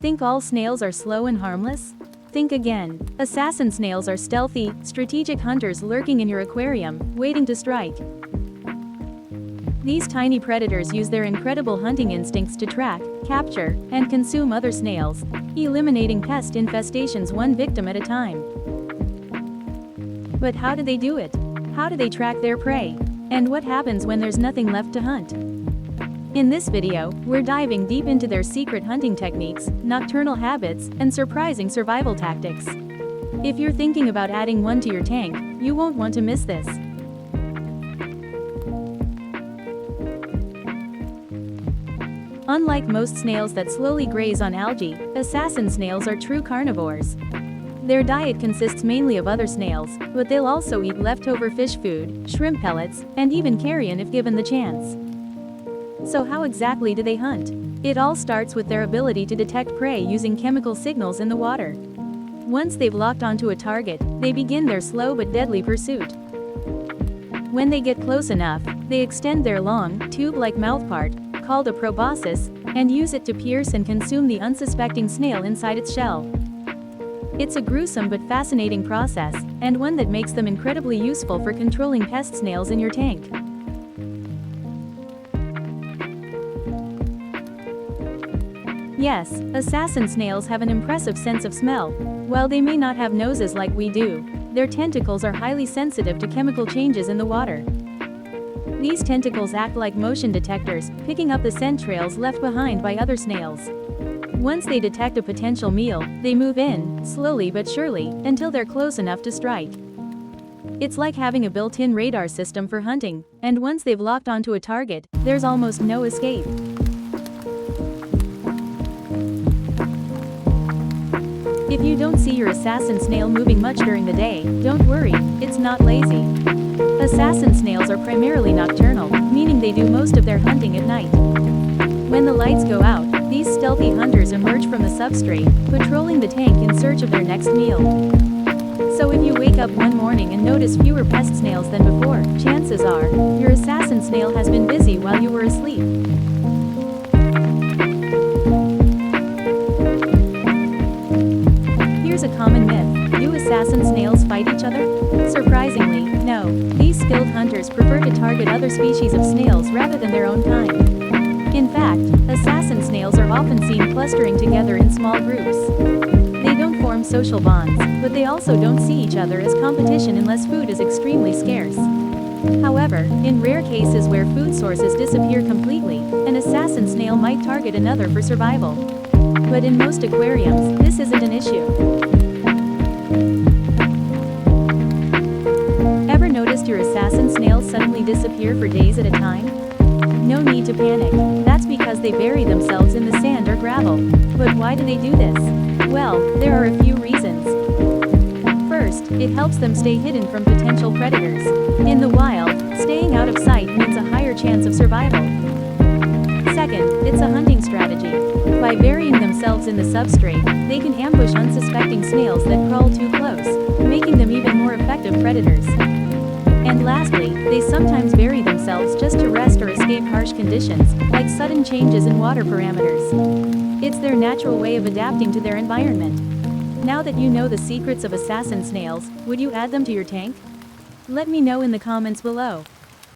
Think all snails are slow and harmless? Think again. Assassin snails are stealthy, strategic hunters lurking in your aquarium, waiting to strike. These tiny predators use their incredible hunting instincts to track, capture, and consume other snails, eliminating pest infestations one victim at a time. But how do they do it? How do they track their prey? And what happens when there's nothing left to hunt? In this video, we're diving deep into their secret hunting techniques, nocturnal habits, and surprising survival tactics. If you're thinking about adding one to your tank, you won't want to miss this. Unlike most snails that slowly graze on algae, assassin snails are true carnivores. Their diet consists mainly of other snails, but they'll also eat leftover fish food, shrimp pellets, and even carrion if given the chance. So how exactly do they hunt? It all starts with their ability to detect prey using chemical signals in the water. Once they've locked onto a target, they begin their slow but deadly pursuit. When they get close enough, they extend their long, tube-like mouthpart, called a proboscis, and use it to pierce and consume the unsuspecting snail inside its shell. It's a gruesome but fascinating process, and one that makes them incredibly useful for controlling pest snails in your tank. Yes, assassin snails have an impressive sense of smell. While they may not have noses like we do, their tentacles are highly sensitive to chemical changes in the water. These tentacles act like motion detectors, picking up the scent trails left behind by other snails. Once they detect a potential meal, they move in, slowly but surely, until they're close enough to strike. It's like having a built-in radar system for hunting, and once they've locked onto a target, there's almost no escape. If you don't see your assassin snail moving much during the day, don't worry, it's not lazy. Assassin snails are primarily nocturnal, meaning they do most of their hunting at night. When the lights go out, these stealthy hunters emerge from the substrate, patrolling the tank in search of their next meal. So if you wake up one morning and notice fewer pest snails than before, chances are, your assassin snail has been busy while you were asleep. Here's a common myth: do assassin snails fight each other? Surprisingly, no. These skilled hunters prefer to target other species of snails rather than their own kind. In fact, assassin snails are often seen clustering together in small groups. They don't form social bonds, but they also don't see each other as competition unless food is extremely scarce. However, in rare cases where food sources disappear completely, an assassin snail might target another for survival. But in most aquariums, this isn't an issue. Ever noticed your assassin snails suddenly disappear for days at a time? No need to panic. That's because they bury themselves in the sand or gravel. But why do they do this? Well, there are a few reasons. First, it helps them stay hidden from potential predators. In the wild, staying out of sight means a higher chance of survival. Second, it's a hunting strategy. By burying themselves in the substrate, they can ambush unsuspecting snails that crawl too close, making them even more effective predators. And lastly, they sometimes bury themselves just to rest or escape harsh conditions, like sudden changes in water parameters. It's their natural way of adapting to their environment. Now that you know the secrets of assassin snails, would you add them to your tank? Let me know in the comments below.